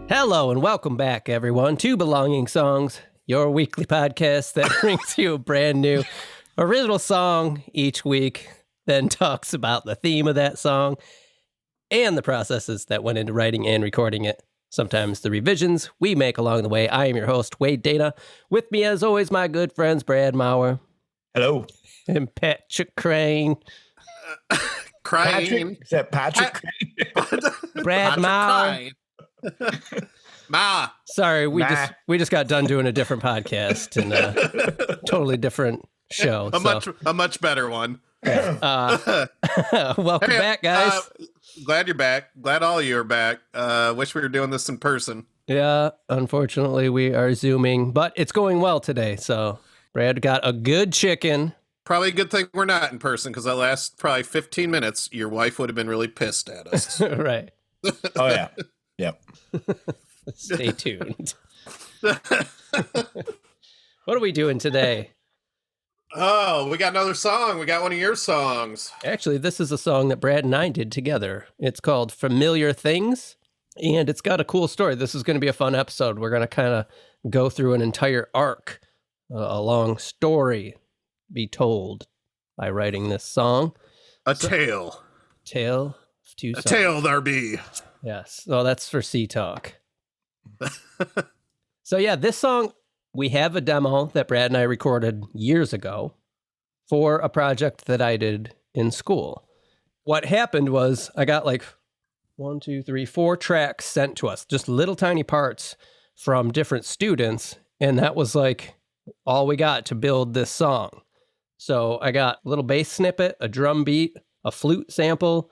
Hello and welcome back, everyone, to Belonging Songs, your weekly podcast that brings you a brand new original song each week, then talks about the theme of that song and the processes that went into writing and recording it. Sometimes the revisions we make along the way. I am your host, Wade Dana. With me, as always, my good friends, Brad Maurer. Hello. And Patrick Crane. Crane. Is that Patrick Crane? Brad Maurer. Ma. Sorry, we just got done doing a different podcast and a totally different show. A much better one. Welcome back, guys. Glad you're back. Glad all of you are back. Wish we were doing this in person. Yeah, unfortunately, we are Zooming, but it's going well today. So Brad got a good chicken. Probably a good thing we're not in person, because that last probably 15 minutes, your wife would have been really pissed at us. Right. Oh, yeah. Yep. Stay tuned. What are we doing today? Oh, we got another song. We got one of your songs. Actually, this is a song that Brad and I did together. It's called Familiar Things, and it's got a cool story. This is going to be a fun episode. We're going to kind of go through an entire arc, a long story be told by writing this song. Tale. Tale of two songs. A tale there be. Yes. Oh, that's for Sea Talk. So yeah, this song, we have a demo that Brad and I recorded years ago for a project that I did in school. What happened was I got like 4 tracks sent to us, just little tiny parts from different students. And that was like all we got to build this song. So I got a little bass snippet, a drum beat, a flute sample,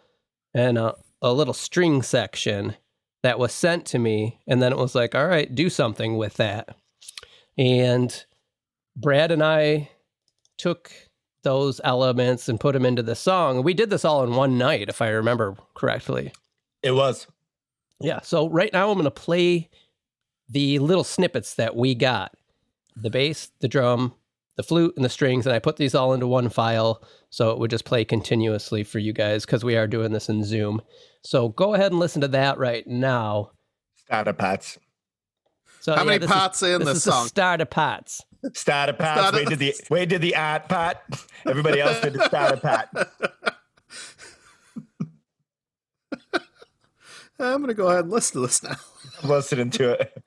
and a little string section that was sent to me. And then it was like, all right, do something with that. And Brad and I took those elements and put them into the song. We did this all in one night, if I remember correctly. It was. Yeah. So right now I'm going to play the little snippets that we got. The bass, the drum, the flute, and the strings. And I put these all into one file so it would just play continuously for you guys because we are doing this in Zoom. So go ahead and listen to that right now. Starter pots. So how many pots in this song? Starter pots. Starter pots. Wade did the art pot. Everybody else did the starter pot. I'm going to go ahead and listen to this now. I'm listening to it.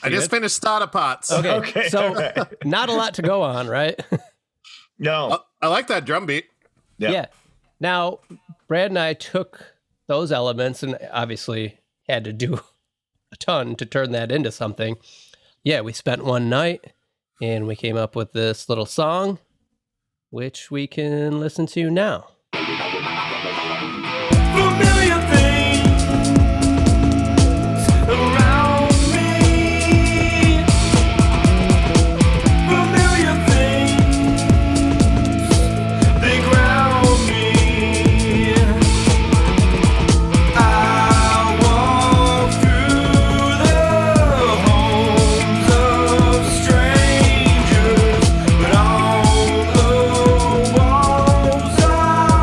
I just finished starter pots. Okay. So not a lot to go on, right? No. I like that drum beat. Yep. Yeah. Now, Brad and I took those elements and obviously had to do a ton to turn that into something. Yeah, we spent one night and we came up with this little song, which we can listen to now. Familiar things around me. Familiar things, they ground me. I walk through the homes of strangers, but all the walls are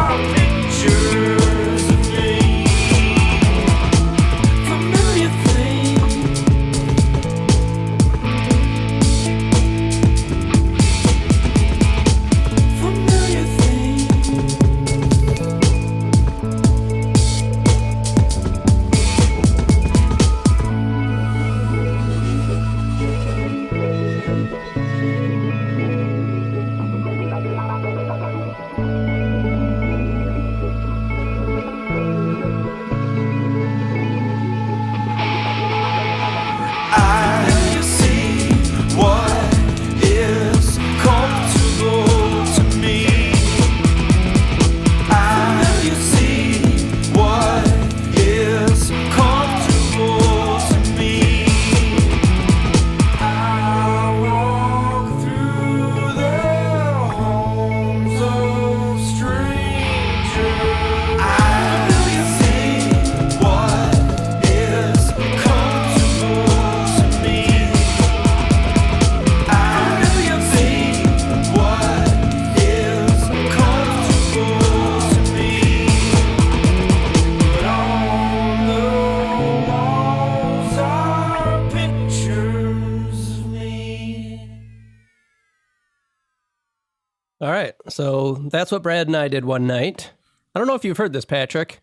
All right. So that's what Brad and I did one night. I don't know if you've heard this, Patrick.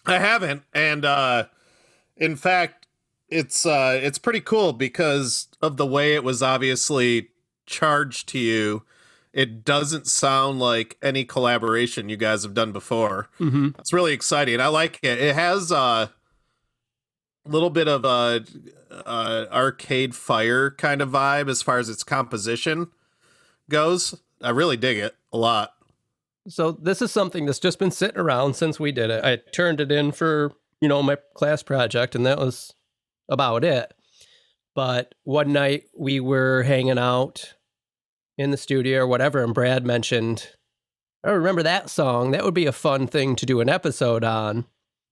I haven't, and in fact, it's pretty cool because of the way it was obviously charged to you. It doesn't sound like any collaboration you guys have done before. Mm-hmm. It's really exciting. I like it. It has a little bit of a Arcade Fire kind of vibe as far as its composition goes. I really dig it a lot. So this is something that's just been sitting around since we did it. I turned it in for, my class project, and that was about it. But one night we were hanging out in the studio or whatever, and Brad mentioned, I remember that song. That would be a fun thing to do an episode on.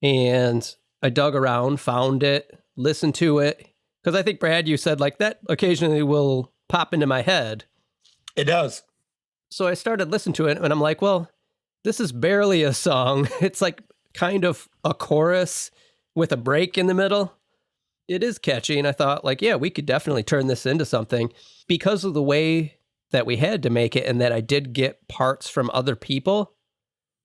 And I dug around, found it, listened to it. Because I think, Brad, you said like that occasionally will pop into my head. It does. So I started listening to it, and I'm like, well, this is barely a song. It's like kind of a chorus with a break in the middle. It is catchy, and I thought, like, yeah, we could definitely turn this into something. Because of the way that we had to make it and that I did get parts from other people,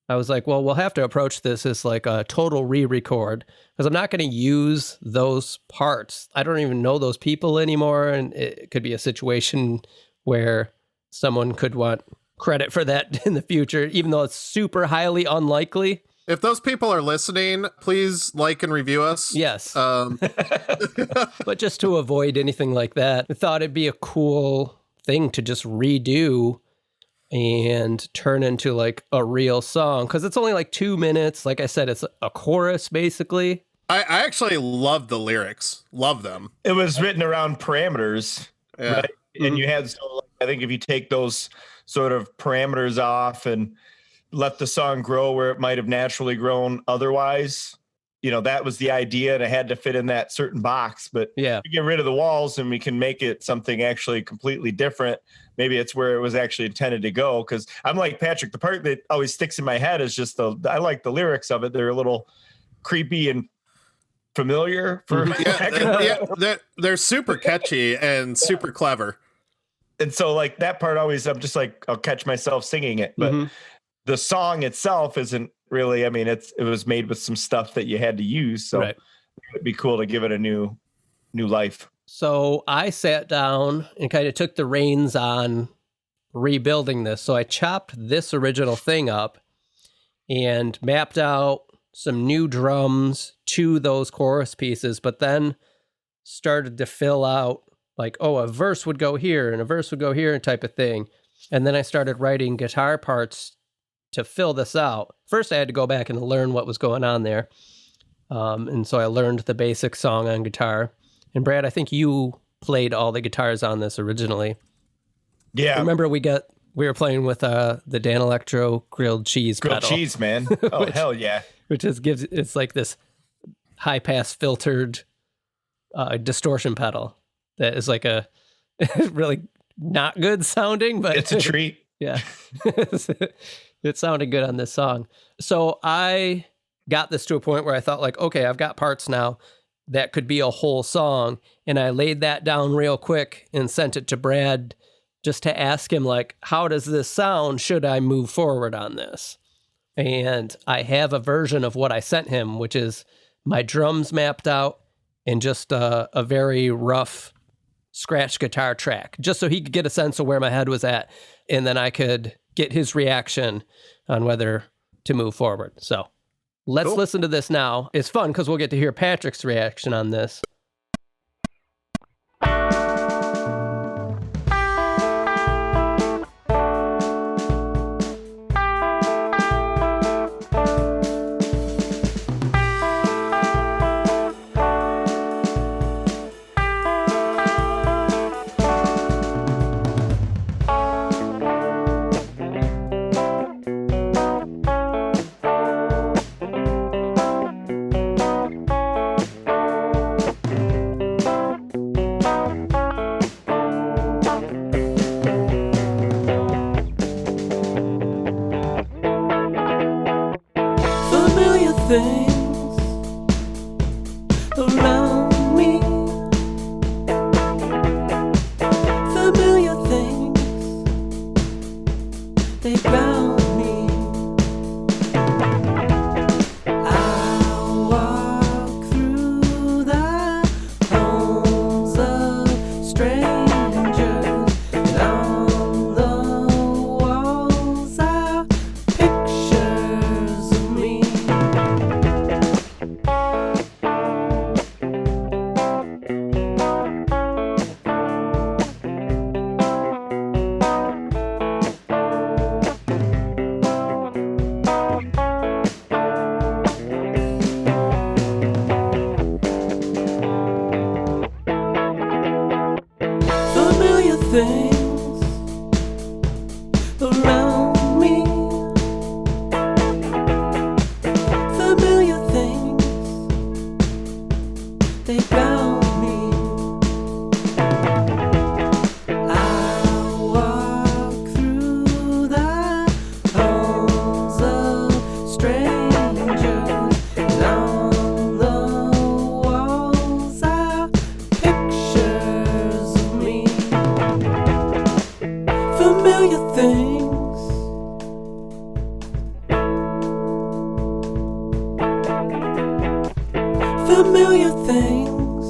I was like, well, we'll have to approach this as like a total re-record, because I'm not going to use those parts. I don't even know those people anymore, and it could be a situation where someone could want credit for that in the future, even though it's super highly unlikely. If those people are listening, please like and review us. Yes. But just to avoid anything like that, I thought it'd be a cool thing to just redo and turn into like a real song, because it's only like 2 minutes. Like I said, it's a chorus basically. I actually love the lyrics. Love them. It was written around parameters, Yeah. right? And you had, I think if you take those sort of parameters off and let the song grow where it might have naturally grown otherwise, that was the idea, and it had to fit in that certain box. But Yeah. we get rid of the walls and we can make it something actually completely different. Maybe it's where it was actually intended to go. Because I'm like Patrick, the part that always sticks in my head is just I like the lyrics of it. They're a little creepy and familiar for They're super catchy and super clever. and so like that part always, I'm just like, I'll catch myself singing it. But the song itself isn't really, it was made with some stuff that you had to use. So Right. it'd be cool to give it a new life. So I sat down and kind of took the reins on rebuilding this. So I chopped this original thing up and mapped out some new drums to those chorus pieces, but then started to fill out like, a verse would go here and a verse would go here type of thing. And then I started writing guitar parts to fill this out. First, I had to go back and learn what was going on there. And so I learned the basic song on guitar. And Brad, I think you played all the guitars on this originally. Yeah. Remember we were playing with the Dan Electro grilled cheese Grilled pedal, cheese, man. Oh, hell yeah. which it's like this high pass filtered distortion pedal that is like a really not good sounding, but It's a treat. yeah, it sounded good on this song. So I got this to a point where I thought like, okay, I've got parts now that could be a whole song. And I laid that down real quick and sent it to Brad just to ask him like, how does this sound? Should I move forward on this? And I have a version of what I sent him, which is my drums mapped out and just a very rough scratch guitar track, just so he could get a sense of where my head was at. And then I could get his reaction on whether to move forward. So let's listen to this now. It's fun because we'll get to hear Patrick's reaction on this. they bound me. I walk through the homes of strangers, and on the walls are pictures of me. Familiar things. Familiar things.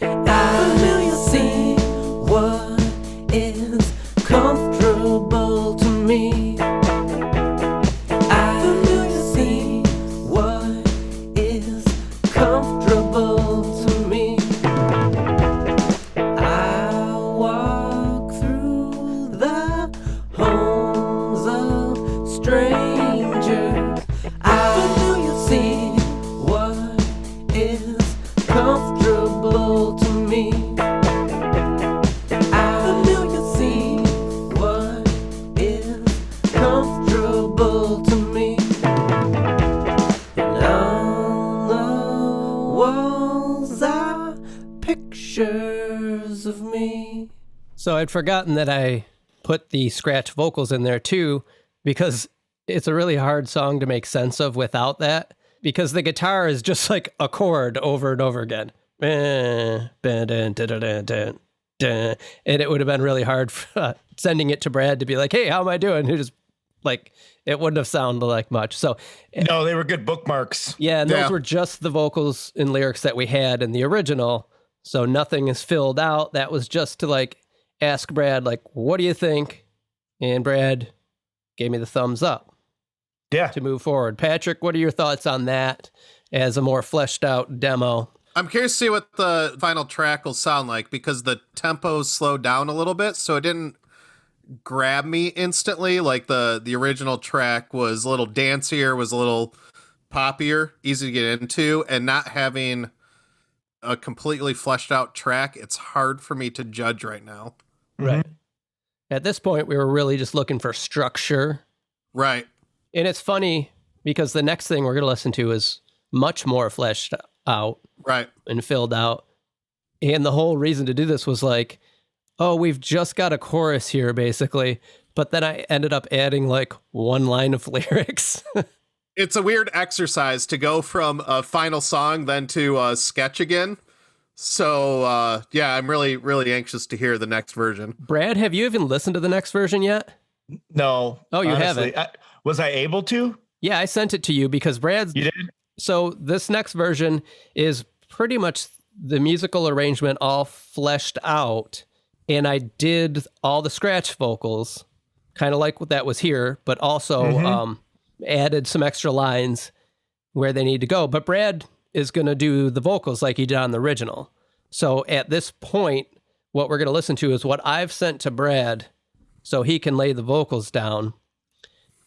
I see what is comfortable to me. I see what is comfortable to me. I walk through the homes of strangers. I see what is comfortable to me. I see what is comfortable to me. And on the walls are pictures of me. So I'd forgotten that I put the scratch vocals in there too, because it's a really hard song to make sense of without that, because the guitar is just like a chord over and over again. And it would have been really hard sending it to Brad to be like, hey, how am I doing? Who just like, it wouldn't have sounded like much. So No, they were good bookmarks. yeah, and Yeah. those were just the vocals and lyrics that we had in the original. So nothing is filled out. That was just to like ask Brad, like, what do you think? And Brad gave me the thumbs up Yeah. to move forward. Patrick, what are your thoughts on that as a more fleshed out demo? I'm curious to see what the final track will sound like because the tempo slowed down a little bit, so it didn't grab me instantly. Like the original track was a little dancier, was a little poppier, easy to get into, and not having a completely fleshed out track, it's hard for me to judge right now. Right. At this point, we were really just looking for structure. Right. And it's funny because the next thing we're going to listen to is much more fleshed out Right. and filled out. And the whole reason to do this was like, oh, we've just got a chorus here, basically. But then I ended up adding like one line of lyrics. It's a weird exercise to go from a final song then to a sketch again. So, yeah, I'm really, really anxious to hear the next version. Brad, have you even listened to the next version yet? No. Oh, you honestly. haven't? Was I able to? Yeah, I sent it to you because Brad's... You did? So this next version is pretty much the musical arrangement all fleshed out. And I did all the scratch vocals, kind of like what that was here, but also added some extra lines where they need to go. But Brad is going to do the vocals like he did on the original. So at this point, what we're going to listen to is what I've sent to Brad so he can lay the vocals down.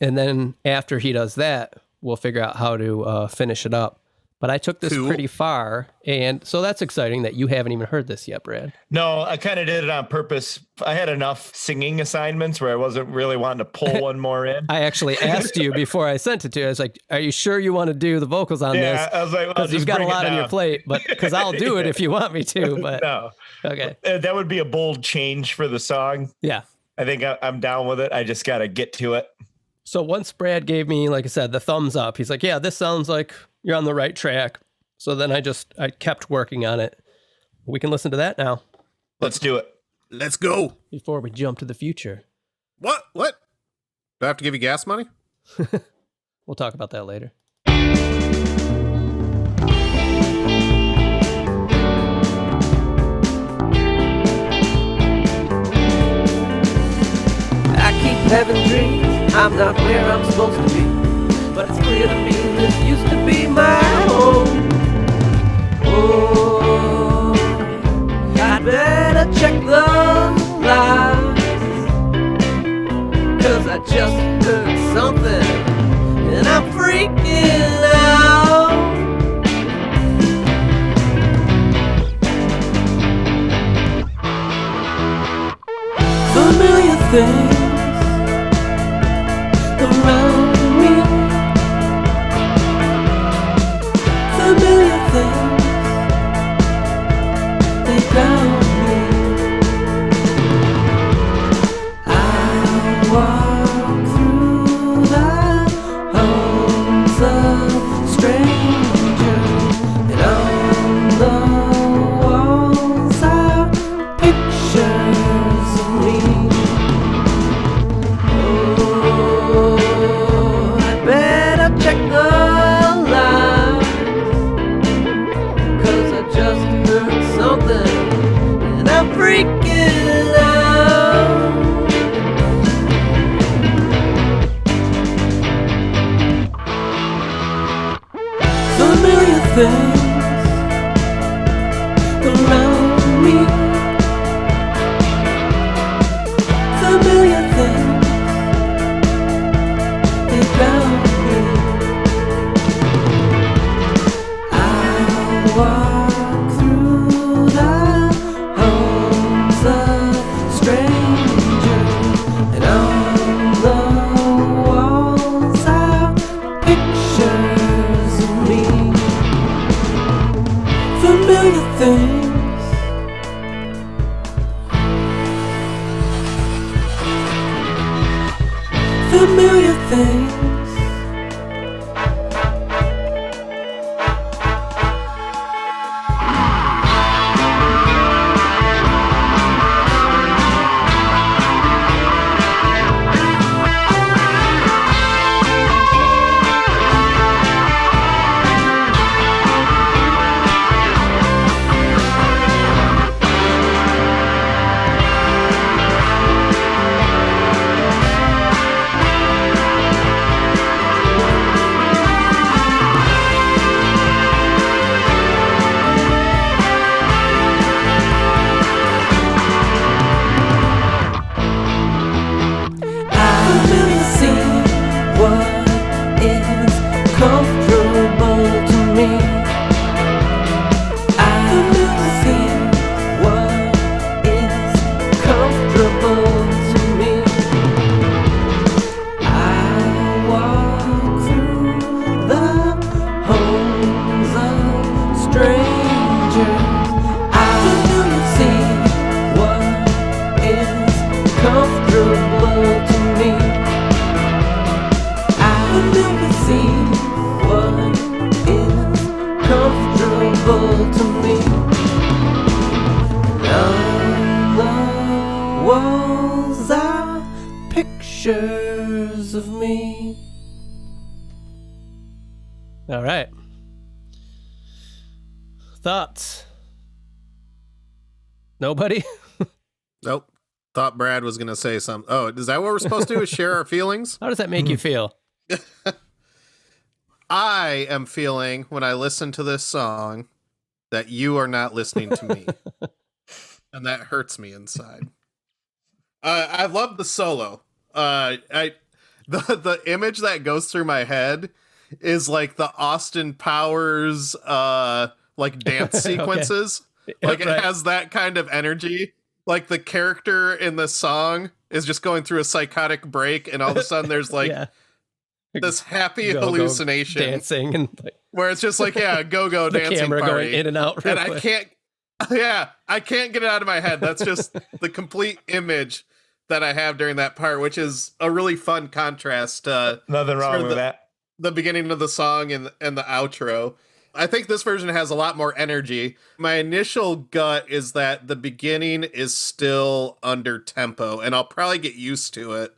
And then after he does that, we'll figure out how to finish it up. But I took this Cool. pretty far. And so that's exciting that you haven't even heard this yet, Brad. No, I kind of did it on purpose. I had enough singing assignments where I wasn't really wanting to pull one more in. I actually asked you before I sent it to you. I was like, are you sure you want to do the vocals on Yeah, this? I was like, well, Because you've just got a bring it lot on your down. plate, but because I'll do it if you want me to. But No, okay. that would be a bold change for the song. Yeah. I think I'm down with it. I just got to get to it. So once Brad gave me, like I said, the thumbs up, he's like, yeah, this sounds like you're on the right track. So then I kept working on it. We can listen to that now Let's do it. Let's go. before we jump to the future. What? Do I have to give you gas money? We'll talk about that later. having dreams. I'm not where I'm supposed to be, but it's clear to me this used to be my home. Oh, I'd better check the lights, 'cause I just heard something and I'm freaking out. Familiar things around me, familiar things, they got me. I walk through the homes of strangers, and on the walls are pictures of me. Oh, I better check the lights, 'cause I just heard something and I'm freaking out. Familiar things around me, familiar things, they found me. I walk through the homes of strangers, and on the walls are pictures of me. Familiar things, familiar things. Walls are pictures of me. All right. Thoughts? Nobody? Nope. Thought Brad was going to say something. Oh, is that what we're supposed to do? Is share our feelings? How does that make you feel? I am feeling, when I listen to this song, that you are not listening to me. And that hurts me inside. I love the solo. The image that goes through my head is like the Austin Powers like dance sequences. Like it has that kind of energy. Like the character in the song is just going through a psychotic break, and all of a sudden there's like this happy hallucination dancing, and like, where it's just like go the dancing camera party. going in and out, And I can't get it out of my head. That's just the complete image that I have during that part, which is a really fun contrast. Nothing wrong with that. The beginning of the song and the outro. I think this version has a lot more energy. My initial gut is that the beginning is still under tempo, and I'll probably get used to it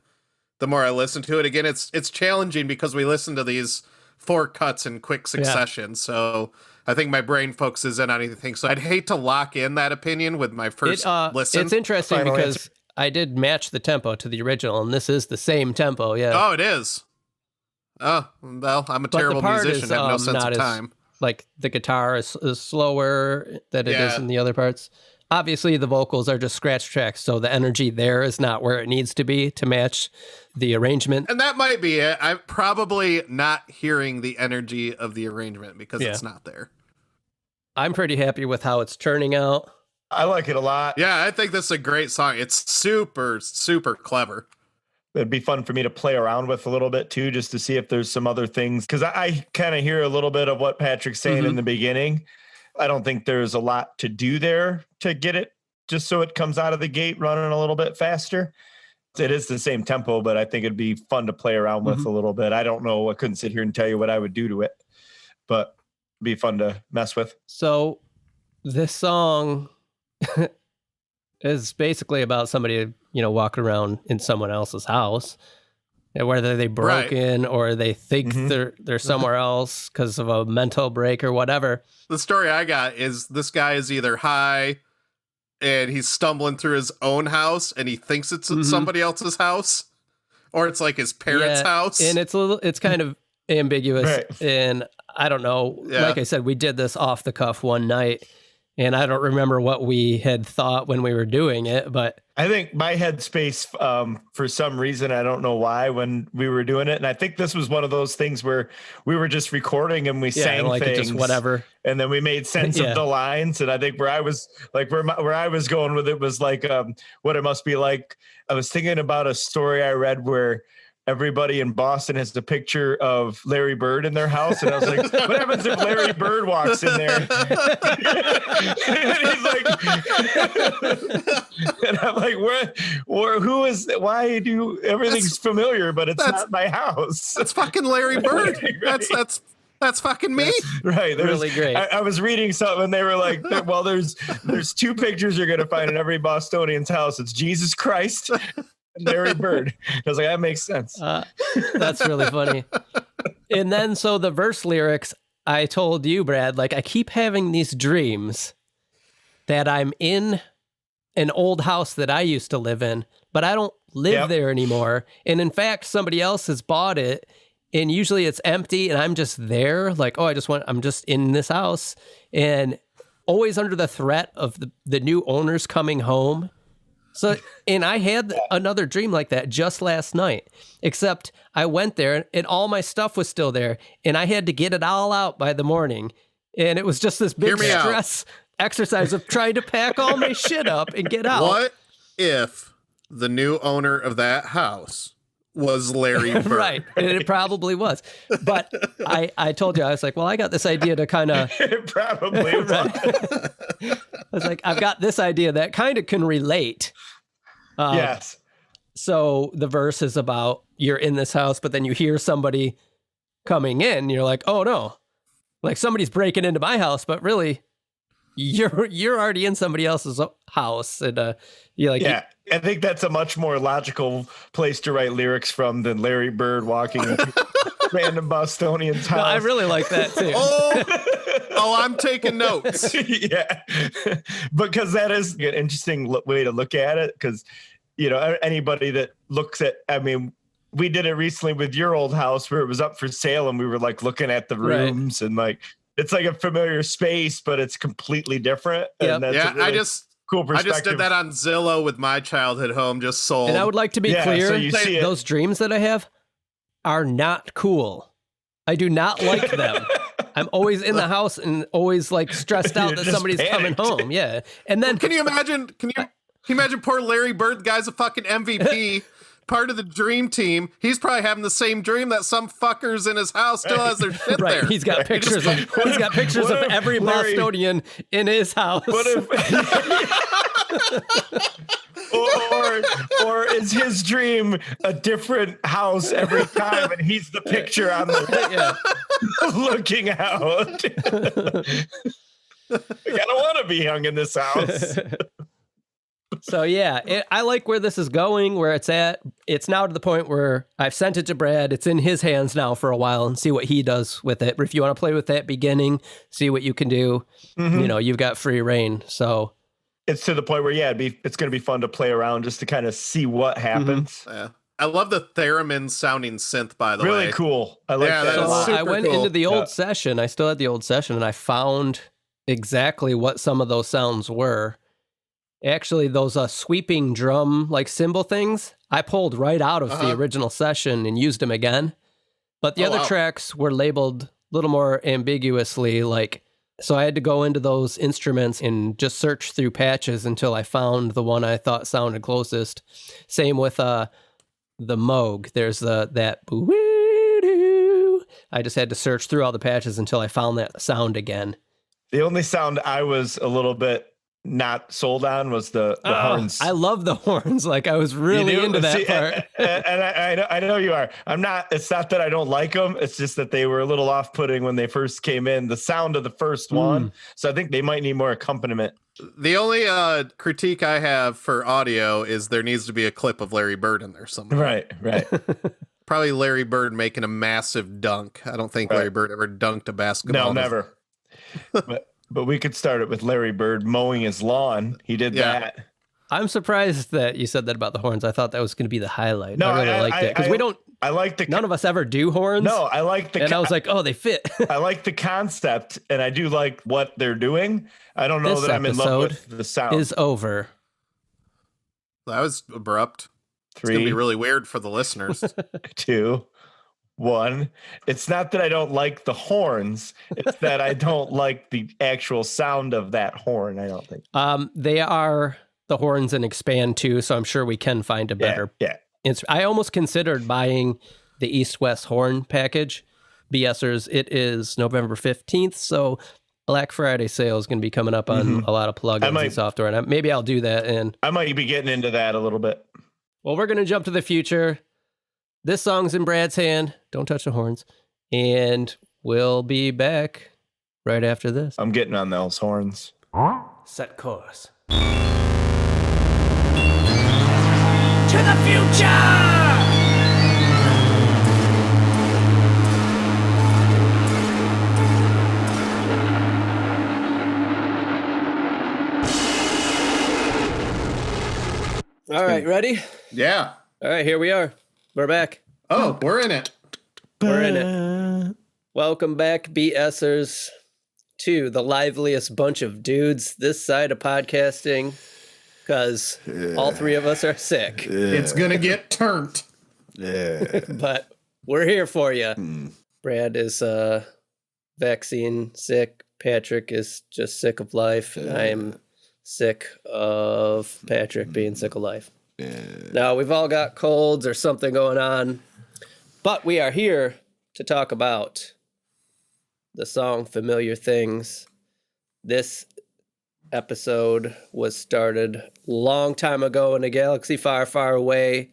the more I listen to it. Again, it's challenging because we listen to these 4 cuts in quick succession. So I think my brain focuses in on anything. So I'd hate to lock in that opinion with my first listen. It's interesting because I did match the tempo to the original, and this is the same tempo. Yeah. Oh, it is. Oh, well, I'm a But the terrible part musician. is, I have no sense not of as- time. Like the guitar is slower than it is Yeah. in the other parts. Obviously, the vocals are just scratch tracks, so the energy there is not where it needs to be to match the arrangement. And that might be it. I'm probably not hearing the energy of the arrangement because Yeah. it's not there. I'm pretty happy with how it's turning out. I like it a lot. Yeah, I think this is a great song. It's super, super clever. It'd be fun for me to play around with a little bit too, just to see if there's some other things. Because I kind of hear a little bit of what Patrick's saying in the beginning. I don't think there's a lot to do there to get it just so it comes out of the gate running a little bit faster. It is the same tempo, but I think it'd be fun to play around with a little bit. I don't know. I couldn't sit here and tell you what I would do to it, but it'd be fun to mess with. So this song is basically about somebody, walking around in someone else's house, and whether they broke in or they think they're somewhere else because of a mental break or whatever. The story I got is this guy is either high and he's stumbling through his own house and he thinks it's somebody else's house, or it's like his parents' house. And it's kind of ambiguous. Right. And I don't know. Yeah. Like I said, we did this off the cuff one night, and I don't remember what we had thought when we were doing it, but I think my headspace, for some reason, I don't know why, when we were doing it. And I think this was one of those things where we were just recording and we sang like things, it just whatever. and then we made sense of the lines. And I think where I was going with it was like, what it must be like. I was thinking about a story I read where everybody in Boston has the picture of Larry Bird in their house. And I was like, what happens if Larry Bird walks in there? And he's like, and I'm like, who is, why do, everything's familiar, but it's not my house. That's fucking Larry Bird. Right. That's fucking me. Right. Really great. I was reading something and they were like, well, there's two pictures you're going to find in every Bostonian's house. It's Jesus Christ and Larry Bird. I was like, that makes sense. That's really funny. And then, so the verse lyrics, I told you, Brad, like I keep having these dreams that I'm in an old house that I used to live in, but I don't live there anymore. And in fact, somebody else has bought it, and usually it's empty and I'm just there. Like, I'm just in this house, and always under the threat of the new owners coming home. So, and I had another dream like that just last night, except I went there and all my stuff was still there, and I had to get it all out by the morning. And it was just this big stress exercise of trying to pack all my shit up and get out. What if the new owner of that house was Larry Bird? Right. And it probably was. But I told you, I was like, well, I got this idea to kind of... It probably was. I was like, I've got this idea that kind of can relate. Yes. So the verse is about you're in this house, but then you hear somebody coming in. And you're like, oh no, like somebody's breaking into my house, but really you're already in somebody else's house. And you're like, I think that's a much more logical place to write lyrics from than Larry Bird walking into random Bostonian's house. no, I really like that too. Oh, I'm taking notes. Yeah, because that is an interesting way to look at it. Because anybody that looks at, I mean, we did it recently with your old house where it was up for sale, and we were like looking at the rooms and like it's like a familiar space, but it's completely different. Yep. And that's Yeah, a really cool perspective. I just did that on Zillow with my childhood home, just sold. And I would like to be clear, so you see those dreams that I have are not cool. I do not like them. I'm always in the house and always like stressed out You're that just somebody's coming panicked. home. Yeah. And then Can you imagine poor Larry Bird? The guy's a fucking MVP, part of the dream team. He's probably having the same dream that some fuckers in his house still has their shit right, there. he's got pictures of every Larry- Bostonian in his house. What if, or is his dream a different house every time, and he's the picture on the looking out? I don't want to be hung in this house. So yeah, I like where this is going, where it's at. It's now to the point where I've sent it to Brad. It's in his hands now for a while, and see what he does with it. If you want to play with that beginning, see what you can do. You've got free reign. So it's to the point where, it's going to be fun to play around just to kind of see what happens. Yeah. I love the theremin sounding synth, by the way. Really cool. I like that a lot. I went cool. into the old session. I still had the old session, and I found exactly what some of those sounds were. Actually, those sweeping drum like cymbal things, I pulled right out of the original session and used them again. But the other tracks were labeled a little more ambiguously, so I had to go into those instruments and just search through patches until I found the one I thought sounded closest. Same with the Moog. There's that boo-doo. I just had to search through all the patches until I found that sound again. The only sound I was a little bit not sold on was the horns. I love the horns. I was really into that part. And I know you are. I'm not. It's not that I don't like them. It's just that they were a little off-putting when they first came in. The sound of the first one. So I think they might need more accompaniment. The only critique I have for audio is there needs to be a clip of Larry Bird in there somewhere. Right. Probably Larry Bird making a massive dunk. I don't think Larry Bird ever dunked a basketball. No, never. But we could start it with Larry Bird mowing his lawn. He did that. I'm surprised that you said that about the horns. I thought that was going to be the highlight. No, I really liked it because we don't. I like the. None of us ever do horns. No, I like the. And I was like, oh, they fit. I like the concept, and I do like what they're doing. I don't know this that I'm in love with the sound. Is over. That was abrupt. 3, it's gonna be really weird for the listeners. 2, 1. It's not that I don't like the horns. It's that I don't like the actual sound of that horn. I don't think. They are the horns and expand too, so I'm sure we can find a better. Yeah. I almost considered buying the East-West horn package. BSers, it is November 15th, so Black Friday sale is going to be coming up on a lot of plugins and software, and maybe I'll do that. And I might be getting into that a little bit. Well, we're going to jump to the future. This song's in Brad's hand. Don't touch the horns. And we'll be back right after this. I'm getting on those horns. Set course. To the future! All right, ready? Yeah. All right, here we are. We're back. Oh, we're in it. We're in it. Welcome back, BSers, to the liveliest bunch of dudes this side of podcasting, because all three of us are sick. It's going to get turned. But we're here for you. Brad is vaccine sick. Patrick is just sick of life. I'm sick of Patrick being sick of life. Now, we've all got colds or something going on, but we are here to talk about the song Familiar Things. This episode was started long time ago in a galaxy far, far away.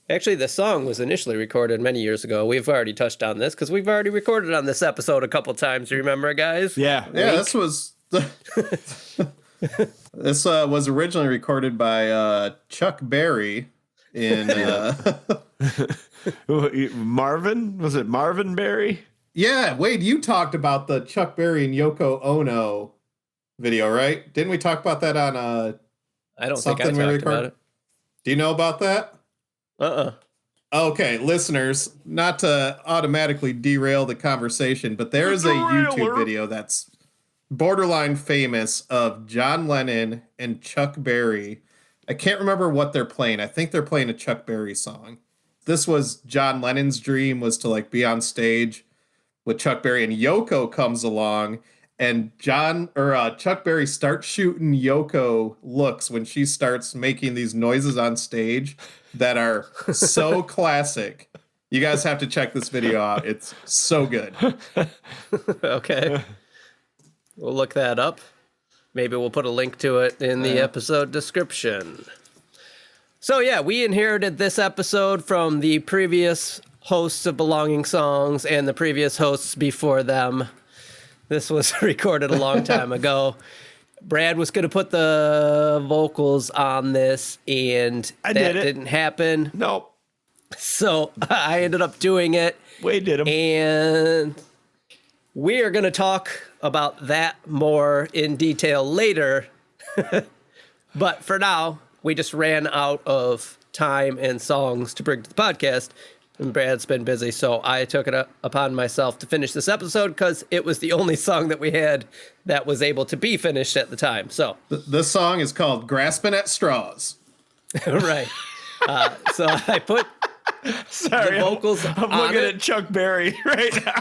Actually, the song was initially recorded many years ago. We've already touched on this because we've already recorded on this episode a couple times. You remember, guys? Yeah, this was... This was originally recorded by Chuck Berry in Marvin? Was it Marvin Berry? Yeah, Wade, you talked about the Chuck Berry and Yoko Ono video, right? Didn't we talk about that on I don't think I talked about it. Do you know about that? Okay, listeners, not to automatically derail the conversation, but there is a YouTube video that's borderline famous of John Lennon and Chuck Berry. I can't remember what they're playing. I think they're playing a Chuck Berry song. This was John Lennon's dream, was to be on stage with Chuck Berry, and Yoko comes along, and Chuck Berry starts shooting Yoko looks when she starts making these noises on stage that are so classic. You guys have to check this video out. It's so good. Okay. We'll look that up. Maybe we'll put a link to it in the episode description. So yeah, we inherited this episode from the previous hosts of Belonging Songs and the previous hosts before them. This was recorded a long time ago. Brad was going to put the vocals on this, and that didn't happen. Nope. So I ended up doing it. Wade did them. And we are going to talk about that more in detail later. But for now, we just ran out of time and songs to bring to the podcast, and Brad's been busy, so I took it upon myself to finish this episode because it was the only song that we had that was able to be finished at the time. So This song is called Grasping at Straws. right. So I put Sorry, the vocals I'm on looking it. at Chuck Berry right now.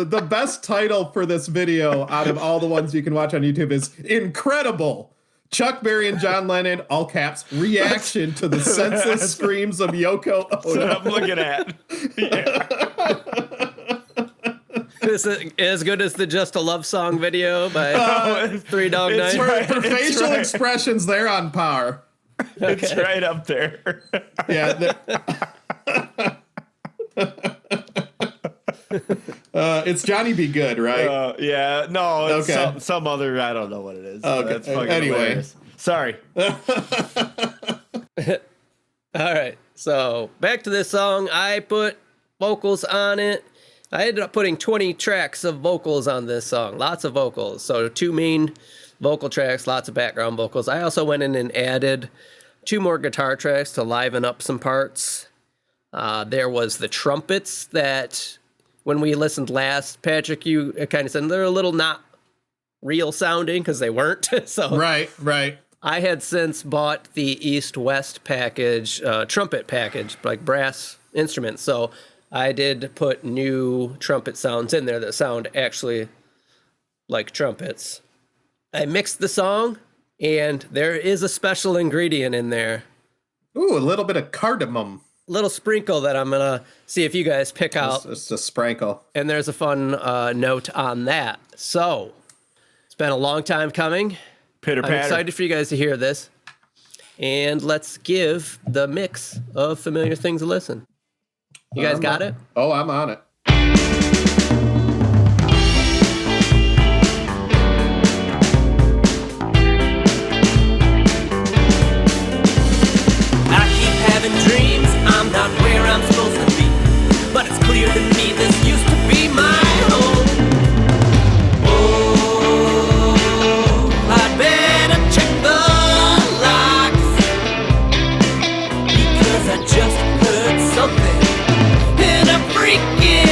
The best title for this video out of all the ones you can watch on YouTube is Incredible. Chuck Berry and John Lennon, all caps, reaction to the senseless screams of Yoko That's what Ono. I'm looking at. Is it as good as the Just a Love Song video by Three Dog it's Night? right. For facial right. expressions, they're on par. It's right up there. Yeah. It's Johnny Be Good, right? Yeah, no, it's Okay. some other, I don't know what it is. Okay. That's fucking Anyway. hilarious. Sorry. All right, so back to this song. I put vocals on it. I ended up putting 20 tracks of vocals on this song. Lots of vocals. So 2 main vocal tracks, lots of background vocals. I also went in and added 2 more guitar tracks to liven up some parts. There was the trumpets that when we listened last, Patrick, you kind of said they're a little not real sounding because they weren't. So Right. I had since bought the East-West package, trumpet package, like brass instruments. So I did put new trumpet sounds in there that sound actually like trumpets. I mixed the song, and there is a special ingredient in there. Ooh, a little bit of cardamom. Little sprinkle that I'm going to see if you guys pick out. It's a sprinkle. And there's a fun note on that. So it's been a long time coming. Pitter I'm patter. excited for you guys to hear this. And let's give the mix of Familiar Things a listen. You guys got it? Oh, I'm on it. I keep having dreams, I'm not where I'm supposed to be. But it's clear to me this used to be my home. Oh, I'd better check the locks, because I just heard something in a freaking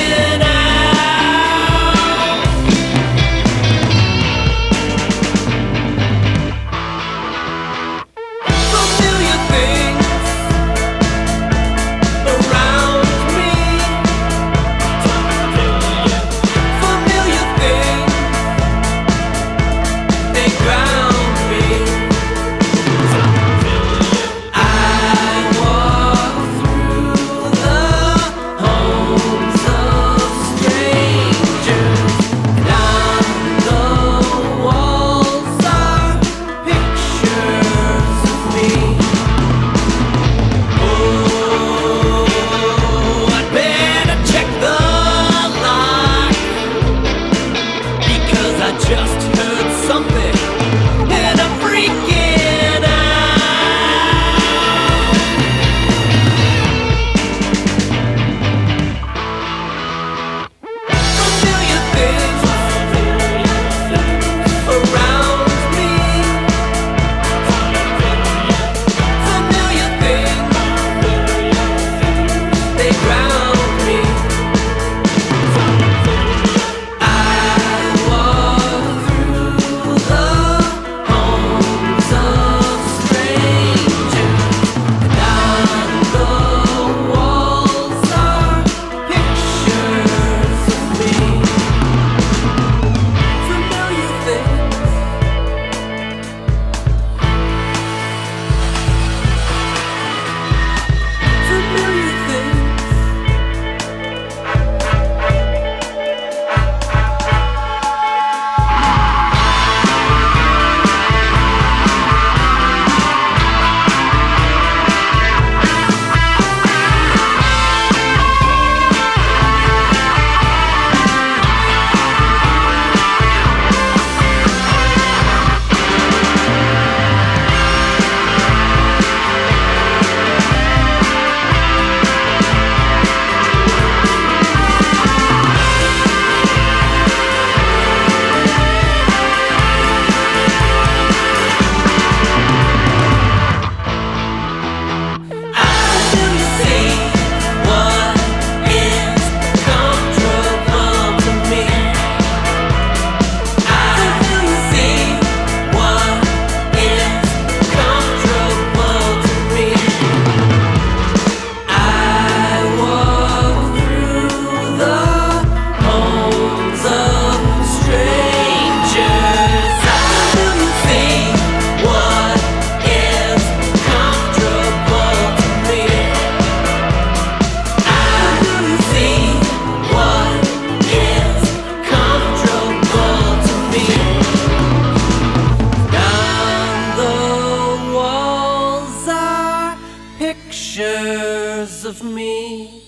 pictures of me.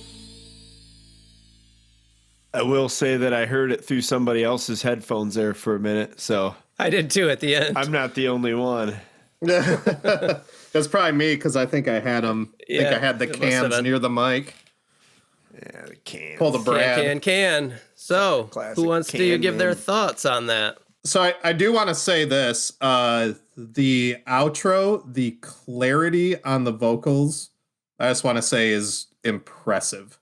I will say that I heard it through somebody else's headphones there for a minute, so I did too at the end. I'm not the only one. That's probably me because I think I had them. I think I had the it must have cans been. near the mic. Yeah, the can. Pull the Brad. Can. So, Classic who wants to can give their man. thoughts on that? So I do want to say this. The outro, the clarity on the vocals, I just want to say is impressive.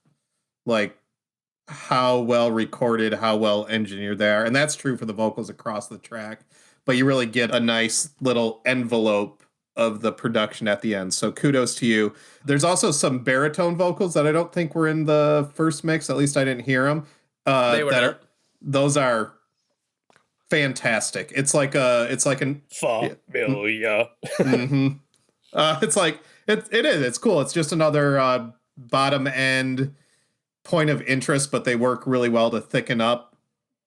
Like how well recorded, how well engineered they are. And that's true for the vocals across the track. But you really get a nice little envelope of the production at the end. So kudos to you. There's also some baritone vocals that I don't think were in the first mix. At least I didn't hear them. They were not. Those are fantastic. It's like an Familia. it's like it is. It's cool. It's just another bottom end point of interest, but they work really well to thicken up.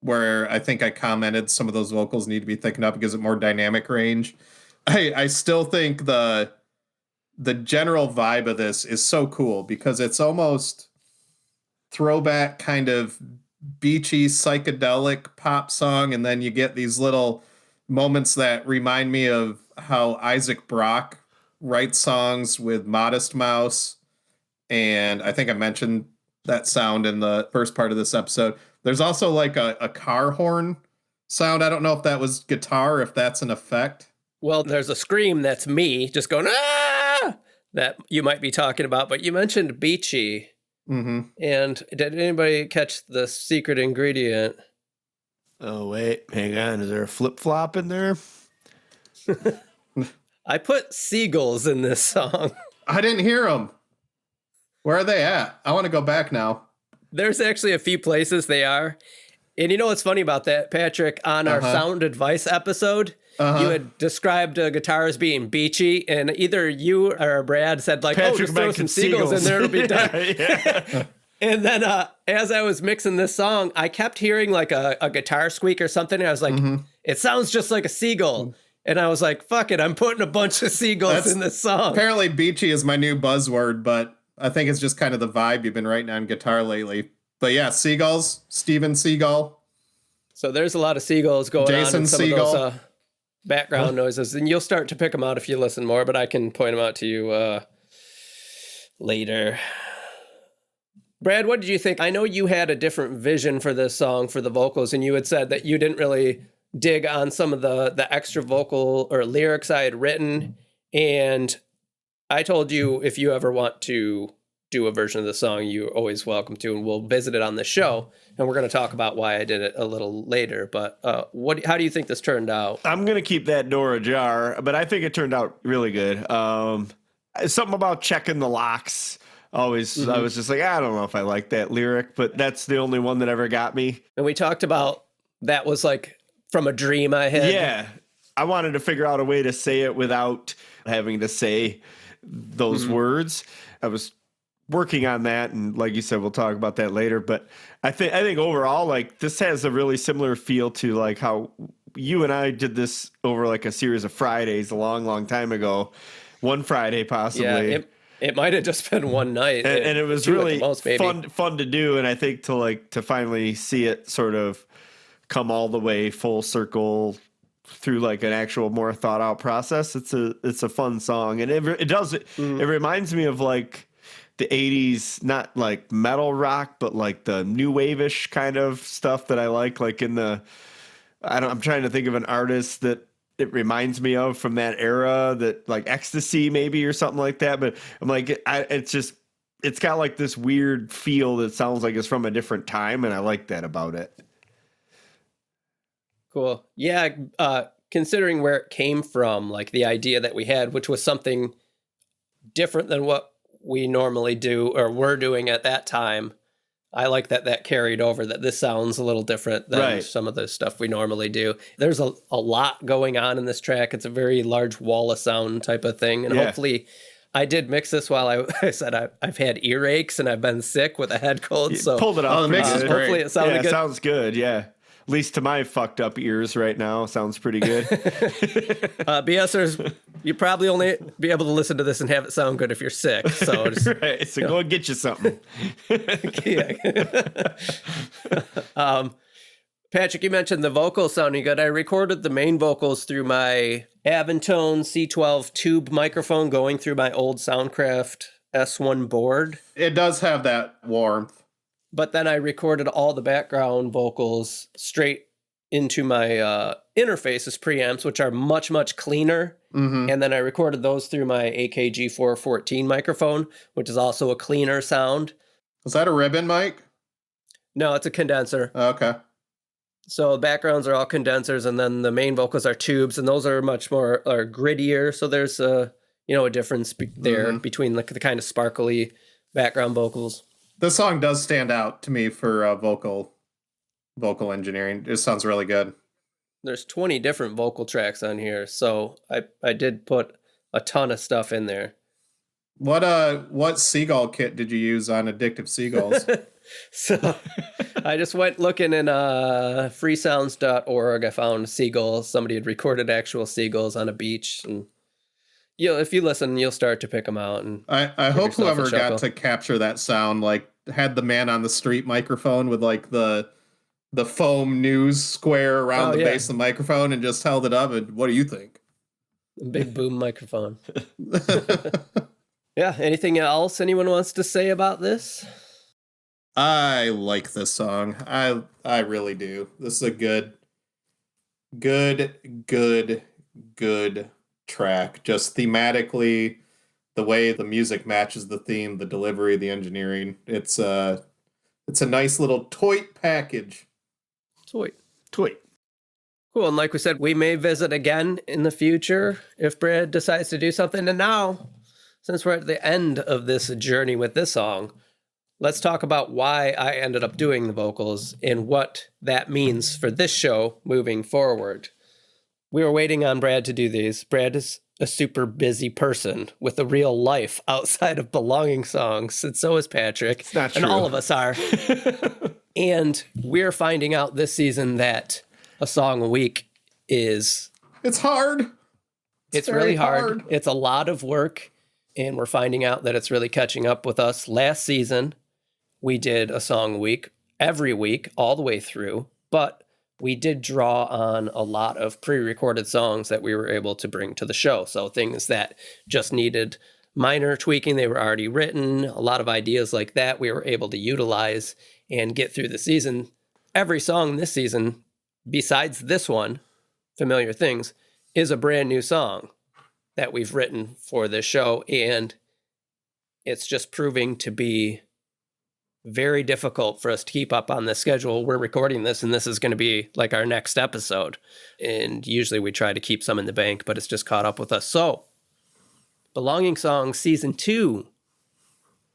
Where I think I commented some of those vocals need to be thickened up, gives it more dynamic range. I still think the general vibe of this is so cool because it's almost throwback kind of beachy psychedelic pop song, and then you get these little moments that remind me of how Isaac Brock writes songs with Modest Mouse, and I think I mentioned that sound in the first part of this episode. There's also like a car horn sound. I don't know if that was guitar or if that's an effect. Well, there's a scream that's me just going, ah, that you might be talking about, but you mentioned beachy. Mm-hmm. And did anybody catch the secret ingredient? Oh, wait. Hang on. Is there a flip-flop in there? I put seagulls in this song. I didn't hear them. Where are they at? I want to go back now. There's actually a few places they are. And you know what's funny about that, Patrick? On our sound advice episode, you had described a guitar as being beachy, and either you or Brad said, like, Patrick just throw some seagulls in there, it'll be done. Yeah. And then as I was mixing this song, I kept hearing like a guitar squeak or something. And I was like, it sounds just like a seagull. And I was like, fuck it, I'm putting a bunch of seagulls in this song. Apparently beachy is my new buzzword, but I think it's just kind of the vibe you've been writing on guitar lately. But yeah, seagulls, Steven Seagull. So there's a lot of seagulls going Jason on in some Seagull. of those background noises. And you'll start to pick them out if you listen more, but I can point them out to you later. Brad, what did you think? I know you had a different vision for this song for the vocals, and you had said that you didn't really dig on some of the extra vocal or lyrics I had written. And I told you if you ever want to do a version of the song, you're always welcome to, and we'll visit it on the show. And we're going to talk about why I did it a little later. But how do you think this turned out? I'm going to keep that door ajar, but I think it turned out really good. Something about checking the locks. Always, I was just like, I don't know if I like that lyric, but that's the only one that ever got me. And we talked about that was like from a dream I had. Yeah. I wanted to figure out a way to say it without having to say those words. I was working on that, and like you said, we'll talk about that later. But I think overall, like, this has a really similar feel to like how you and I did this over like a series of Fridays a long time ago. One Friday, possibly. Yeah, it might have just been one night. And it was really fun to do. And I think to finally see it sort of come all the way full circle through like an actual more thought out process. It's a fun song. And it reminds me of like the 80s, not like metal rock, but like the new wave-ish kind of stuff that I like in the, I'm trying to think of an artist that it reminds me of from that era, that like Ecstasy maybe or something like that. But I'm like, it's got like this weird feel that sounds like it's from a different time. And I like that about it. Cool. Yeah. Considering where it came from, like the idea that we had, which was something different than what we normally do or were doing at that time. I like that carried over, that this sounds a little different than some of the stuff we normally do. There's a lot going on in this track. It's a very large wall of sound type of thing. And hopefully I did mix this while I said I've had earaches and I've been sick with a head cold. So pulled it off. The mix is great. Hopefully it sounded good. It sounds good. Yeah. At least to my fucked up ears right now, sounds pretty good. BSers, you probably only be able to listen to this and have it sound good if you're sick. So just, Right, so go and get you something. Patrick, you mentioned the vocals sounding good. I recorded the main vocals through my Aventone C12 tube microphone going through my old Soundcraft S1 board. It does have that warmth. But then I recorded all the background vocals straight into my interfaces preamps, which are much, much cleaner. Mm-hmm. And then I recorded those through my AKG 414 microphone, which is also a cleaner sound. Was that a ribbon mic? No, it's a condenser. Okay. So the backgrounds are all condensers, and then the main vocals are tubes, and those are much more grittier. So there's a difference there between like the kind of sparkly background vocals. This song does stand out to me for vocal engineering. It sounds really good. There's 20 different vocal tracks on here, so I did put a ton of stuff in there. What seagull kit did you use on Addictive Seagulls? So I just went looking in freesounds.org. I found seagulls. Somebody had recorded actual seagulls on a beach, and if you listen, you'll start to pick them out. And I hope whoever got to capture that sound had the man on the street microphone with like the foam news square around the base of the microphone and just held it up. And what do you think? Big boom microphone. Yeah. Anything else anyone wants to say about this? I like this song. I really do. This is a good track. Just thematically, the way the music matches the theme, the delivery, the engineering. It's a nice little toy package. Toy. Cool. And like we said, we may visit again in the future if Brad decides to do something. And now, since we're at the end of this journey with this song, let's talk about why I ended up doing the vocals and what that means for this show moving forward. We were waiting on Brad to do these. Brad is a super busy person with a real life outside of belonging songs, and so is Patrick. It's not true. And all of us are. And we're finding out this season that a song a week is... It's hard. It's really hard. It's a lot of work, and we're finding out that it's really catching up with us. Last season, we did a song a week, every week, all the way through, but we did draw on a lot of pre-recorded songs that we were able to bring to the show. So things that just needed minor tweaking, they were already written, a lot of ideas like that we were able to utilize and get through the season. Every song this season, besides this one, Familiar Things, is a brand new song that we've written for this show, and it's just proving to be very difficult for us to keep up on the schedule. We're recording this, and this is going to be like our next episode, and usually we try to keep some in the bank, but it's just caught up with us. So Belonging Songs Season 2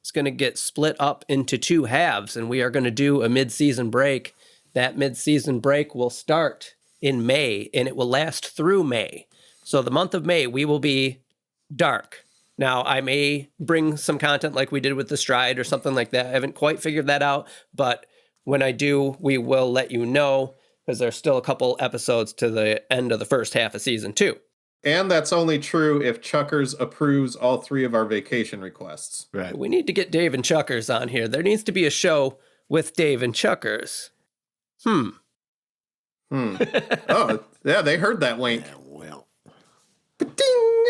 is going to get split up into two halves, and we are going to do a mid-season break. That mid-season break will start in May, and it will last through May. So the month of May, we will be dark. Now, I may bring some content like we did with the Stride or something like that. I haven't quite figured that out, but when I do, we will let you know, because there's still a couple episodes to the end of the first half of Season 2. And that's only true if Chuckers approves all three of our vacation requests. Right. We need to get Dave and Chuckers on here. There needs to be a show with Dave and Chuckers. Oh, yeah, they heard that wink. Well. Ding!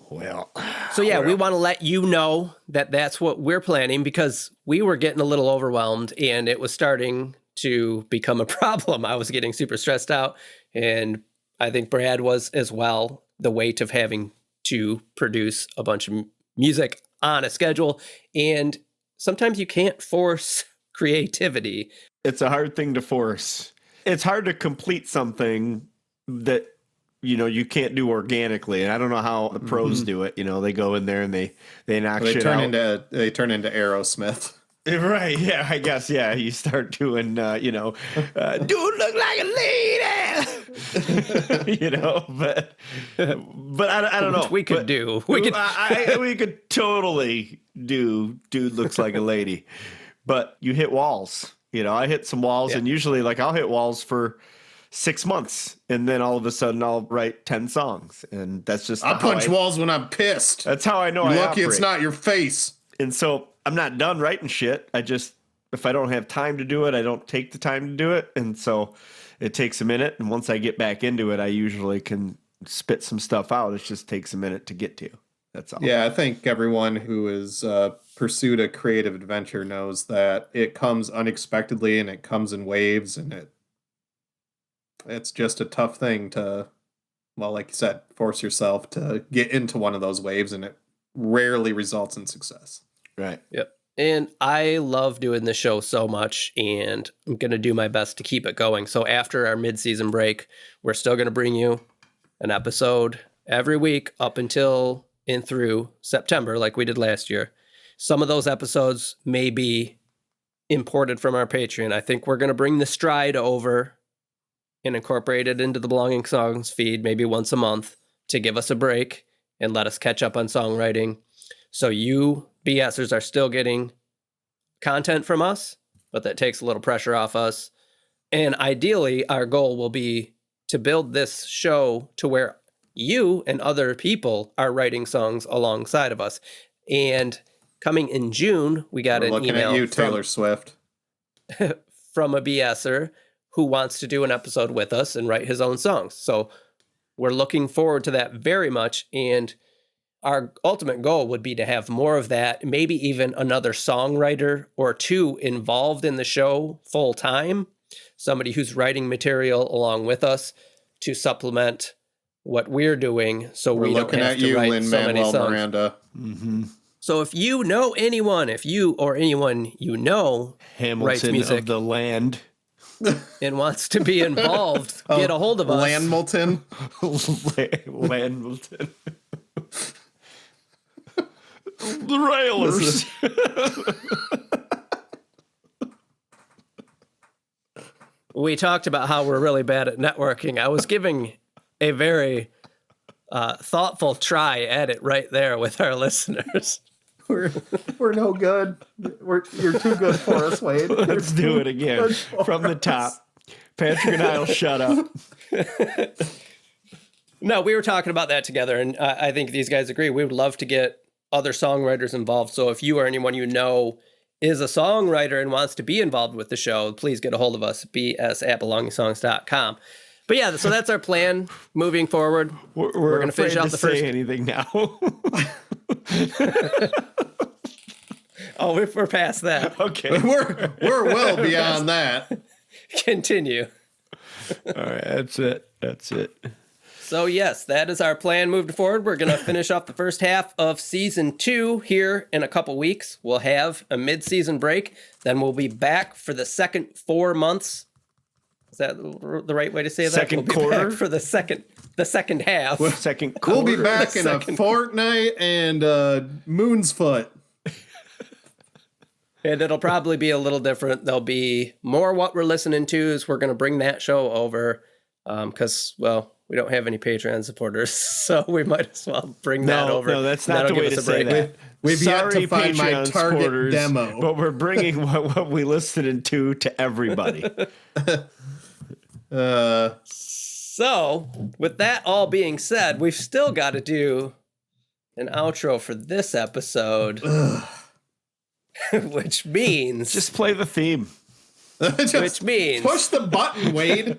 Well. So yeah, we want to let you know that that's what we're planning, because we were getting a little overwhelmed and it was starting to become a problem. I was getting super stressed out, and I think Brad was as well. The weight of having to produce a bunch of music on a schedule, and sometimes you can't force creativity. It's a hard thing to force. It's hard to complete something that, you can't do organically. And I don't know how the pros do it. They go in there and they knock shit out. They turn into Aerosmith. Right. Yeah, I guess. Yeah. You start doing, dude look like a lady, but I don't know. Which we could do. We could totally do dude looks like a lady, but you hit walls. You know, I hit some walls, Yeah. and usually like I'll hit walls for 6 months, and then all of a sudden I'll write 10 songs, and that's just I punch walls when I'm pissed. That's how I know. You're I lucky operate. it's not your face. And so I'm not done writing shit. I just, if I don't have time to do it, I don't take the time to do it, and so it takes a minute. And once I get back into it, I usually can spit some stuff out. It just takes a minute to get to. That's all. Yeah, I think everyone who has pursued a creative adventure knows that it comes unexpectedly and it comes in waves, and it's just a tough thing to, well, like you said, force yourself to get into one of those waves, and it rarely results in success. Right. Yep. And I love doing this show so much, and I'm going to do my best to keep it going. So after our mid-season break, we're still going to bring you an episode every week up until and through September, like we did last year. Some of those episodes may be imported from our Patreon. I think we're going to bring the Stride over and incorporate it into the Belonging Songs feed maybe once a month to give us a break and let us catch up on songwriting. So you BSers are still getting content from us, but that takes a little pressure off us. And ideally, our goal will be to build this show to where you and other people are writing songs alongside of us. And coming in June, we got an email at you, Taylor Swift, from a BSer who wants to do an episode with us and write his own songs. So we're looking forward to that very much. And our ultimate goal would be to have more of that, maybe even another songwriter or two involved in the show full time, somebody who's writing material along with us to supplement what we're doing, so we don't have to write so many songs. Miranda. Mm-hmm. So if you know anyone, if you or anyone you know writes Hamilton music of the land. and wants to be involved, get a hold of us. Landmilton. Landmilton. The Railers. We talked about how we're really bad at networking. I was giving a very thoughtful try at it right there with our listeners. We're no good. You're too good for us, Wade. Let's do it again from the top. Patrick and I will shut up. No, we were talking about that together, and I think these guys agree. We would love to get other songwriters involved. So if you or anyone you know is a songwriter and wants to be involved with the show, please get a hold of us, bs@belongingsongs.com. But yeah, so that's our plan moving forward. We're going to finish out the first. Say anything now. Oh, we're past that. Okay, we're well beyond that. Continue. All right, that's it. That's it. So yes, that is our plan moving forward. We're going to finish off the first half of season 2 here in a couple weeks. We'll have a mid-season break. Then we'll be back for the second 4 months. Is that the right way to say that? Second we'll be quarter? back for the second half. Second quarter. We'll be back in a fortnight and Moon's Foot. And it'll probably be a little different. There'll be more what we're listening to as we're going to bring that show over because, well, we don't have any Patreon supporters, so we might as well bring that over. No, that's not the way to say that. We've Sorry, yet to find my Patreon target supporters, demo. but we're bringing what we listened to everybody. So, with that all being said, we've still got to do an outro for this episode, which means... Just play the theme. Which means... Push the button, Wade.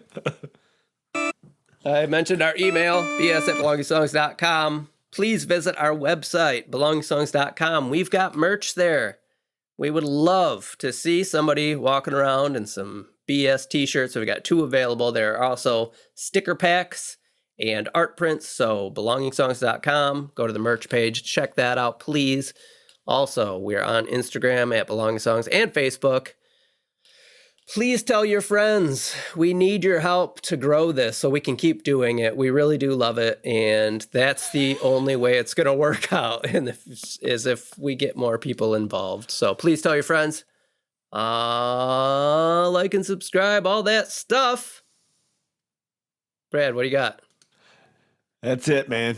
I mentioned our email, bs@belongingsongs.com. Please visit our website, belongingsongs.com. We've got merch there. We would love to see somebody walking around in some BS t-shirts. So we got 2 available. There are also sticker packs and art prints. So belongingsongs.com. Go to the merch page. Check that out, please. Also, we're on Instagram at Belonging Songs and Facebook. Please tell your friends. We need your help to grow this so we can keep doing it. We really do love it, and that's the only way it's going to work out, is if we get more people involved. So please tell your friends. Like and subscribe, all that stuff. Brad, what do you got? That's it, man.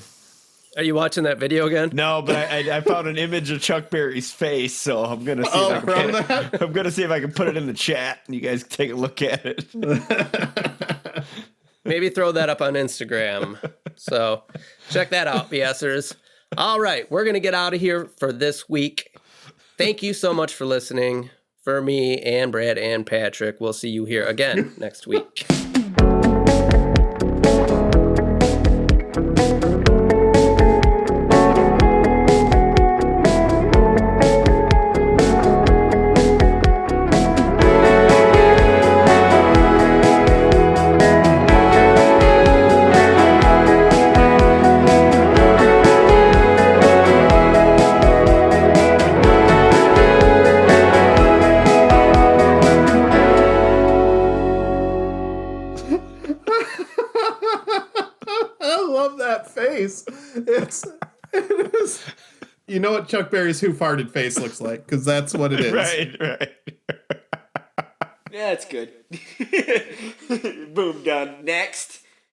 Are you watching that video again? No, but I found an image of Chuck Berry's face, so I'm gonna see. I'm gonna see if I can put it in the chat, and you guys can take a look at it. Maybe throw that up on Instagram. So check that out, BSers. All right, we're gonna get out of here for this week. Thank you so much for listening. For me and Brad and Patrick, we'll see you here again next week. It is. You know what Chuck Berry's Who Farted face looks like, because that's what it is. Right. Yeah, it's good. Boom, done. Next.